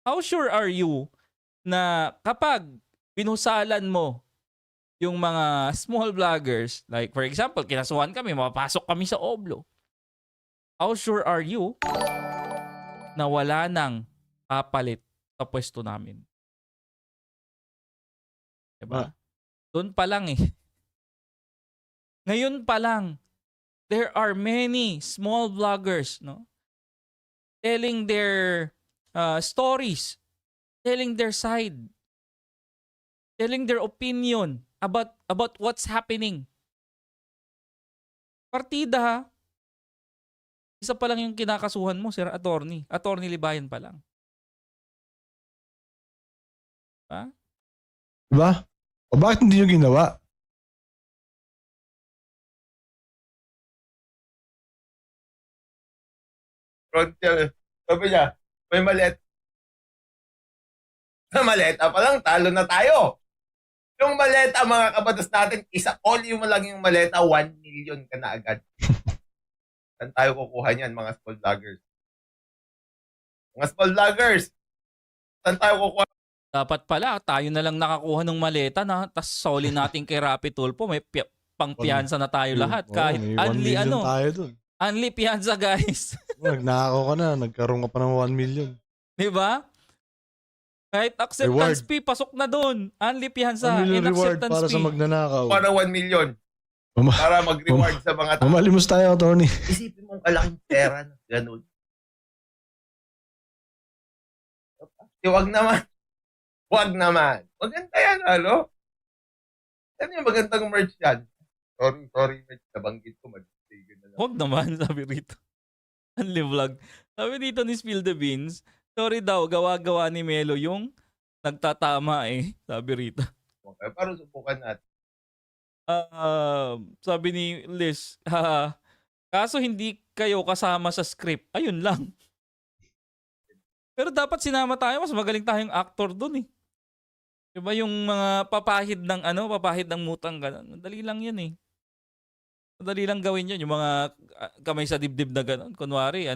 How sure are you na kapag binusalan mo yung mga small vloggers, like for example, kinasuhan kami, mapapasok kami sa Oblo. How sure are you na wala nang papalit sa pwesto namin? Diba? Doon pa lang eh. Ngayon pa lang, there are many small vloggers, no, telling their stories, telling their side, telling their opinion about what's happening. Partida ha. Isa pa lang yung kinakasuhan mo, Sir Attorney. Attorney Libayan pa lang. Ha? Diba? O bakit hindi nyo ginawa? Frontier. Sabi niya, may malet. Sa maleta pa lang, talo na tayo. Yung maleta, mga kabatas natin, isa only mo lang yung maleta, 1 million ka na agad. Saan tayo kukuha niyan, mga small vloggers? Mga small vloggers, saan tayo kukuha? Dapat pala, tayo na lang nakakuha ng maleta na, tas soli natin kay Rapi Tulfo, may pangpiyansa na tayo lahat. Kahit may 1 only million tayo dun. only piyansa guys. Nagnakaw ka na, nagkaroon ka pa ng 1 million. Di ba? Kahit acceptance Reward. fee, pasok na doon. Only piyansa. 1 million In reward acceptance para sa fee. magnanakaw. Para 1 million. Mama- Para mag-reward sa mga tao. Mamalimos tayo, Tony. Isipin mong kalaking pera na ganun. Wag naman. Wag naman. Maganda yan, ano? Yan yung magandang merch yan. Sorry, merch. Nabanggit ko. Mag-stay na lang. Huwag naman, sabi rito. Only vlog. Sabi dito ni Spill the Beans, sorry daw, gawa-gawa ni Melo yung nagtatama eh. Sabi rito. Okay, para subukan natin. Sabi ni Liz, kaso hindi kayo kasama sa script. Ayun lang. Pero dapat sinama tayo, mas magaling tayong actor dun eh. Diba yung mga papahid ng mutang gano'n. Madali lang yan eh. Madali lang gawin yun. Yung mga kamay sa dibdib na gano'n. Kunwari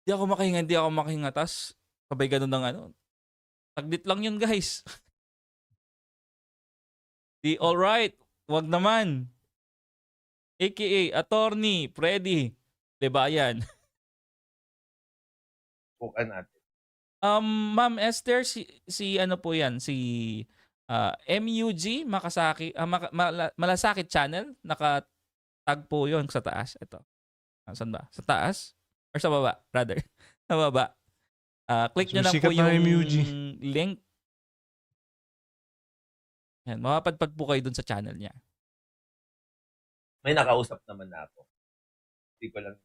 di ako makahinga. Tas sabay gano'n ng taglit lang yun guys. Di alright. Wag naman. AKA, Attorney, Freddy. Diba yan? Subukan natin. Ma'am Esther, si ano po yan? Si MUG Makasaki, Malasakit Channel. Naka-tag po yun sa taas. Ito. Saan ba? Sa taas? Or sa baba? Rather. Sa baba. Click nyo lang po Sumisikat na yung MUG. link. Yan, mapapadpad po kayo dun sa channel niya. May nakausap naman na ako. Hindi ko lang.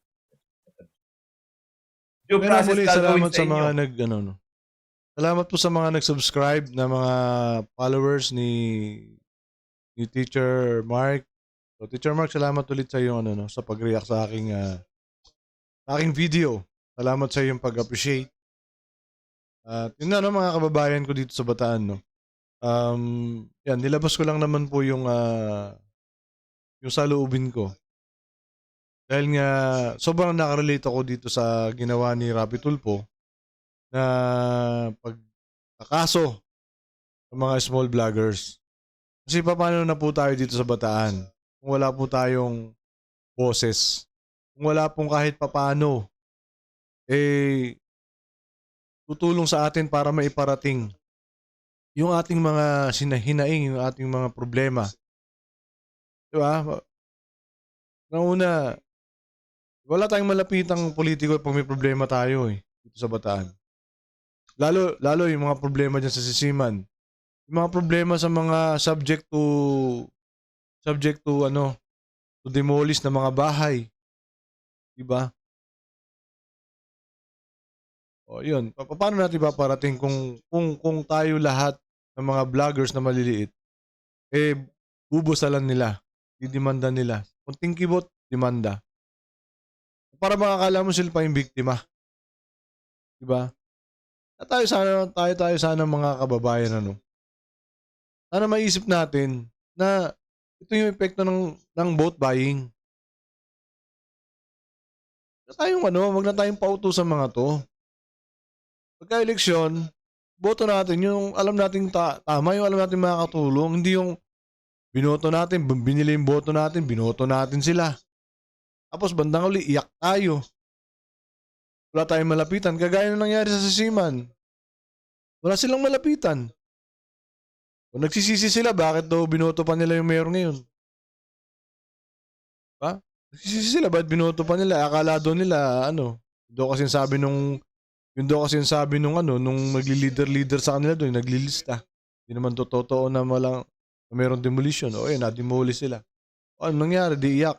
Due Pero process muli, gagawin salamat sa sa inyo. mga Salamat po sa mga nag-subscribe na mga followers ni Teacher Mark. So, Teacher Mark, salamat ulit sa iyo sa pag-react sa aking video. Salamat sa iyong pag-appreciate. At yun na mga kababayan ko dito sa Bataan, no. Yan, nilabas ko lang naman po yung saloobin ko. Dahil nga sobrang nakarelate ako dito sa ginawa ni Rapi Tulfo na pagkakaso ng mga small vloggers. Kasi paano na po tayo dito sa Bataan kung wala po tayong boses, kung wala pong kahit papaano tutulong sa atin para maiparating yung ating mga hinaing, yung ating mga problema. Diba? Una, wala tayong malapitang politiko pag may problema tayo dito sa Bataan. Lalo yung mga problema dyan sa Sisiman. Yung mga problema sa mga subject to demolish na mga bahay. Diba? O yun, paano natin paparating kung tayo lahat ng mga vloggers na maliliit bubusalan nila, didemanda nila. Kunting kibot, demanda. Para makakala mo sila pa yung biktima. Diba? At tayo sana mga kababayan sana maisip natin na ito yung epekto ng vote buying. Wag na tayong pauto sa mga to. Pagka-eleksyon, boto natin yung alam nating tama, yung alam nating makakatulong, hindi yung binoto natin, binili yung boto natin, binoto natin sila. Tapos bandang uli, iyak tayo. Wala tayong malapitan. Kagaya na nangyari sa Sisiman. Wala silang malapitan. Kung nagsisisi sila, bakit daw binoto pa nila yung mayor ngayon? Ha? Nagsisisi sila, bakit binoto pa nila? Akala daw nila, daw kasi sabi nung nagli-leader sa kanila doon, naglilista. Hindi naman totoo na mayroong demolition. O na-demolish sila. Ano nangyari? Di iyak.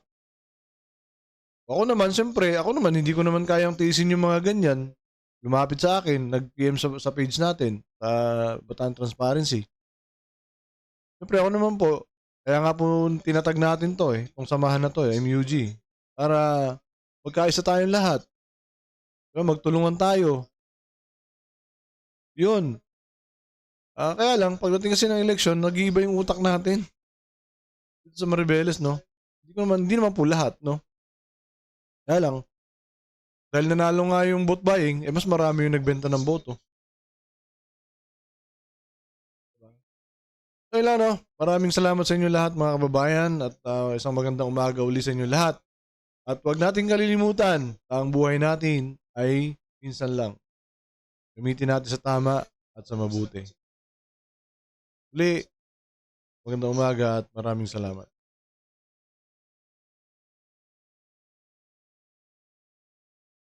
Ako naman, hindi ko naman kayang tiisin yung mga ganyan. Lumapit sa akin, nag-PM sa page natin, sa Bataan Transparency. Siyempre ako naman po, kaya nga po tinatag natin to itong samahan na to MUG, para magkaisa tayong lahat. Magtulungan tayo. Yun. Kaya lang, pagdating kasi ng eleksyon, nag-iiba yung utak natin. Dito sa Maribeles, no? Hindi naman po lahat, no? Kaya lang, dahil nanalo nga yung vote buying, mas marami yung nagbenta ng boto. So lang, no? Maraming salamat sa inyo lahat, mga kababayan, at isang magandang umaga uli sa inyo lahat. At huwag nating kalilimutan, ang buhay natin ay minsan lang. Gamitin natin sa tama at sa mabuti. Uli, magandang umaga at maraming salamat.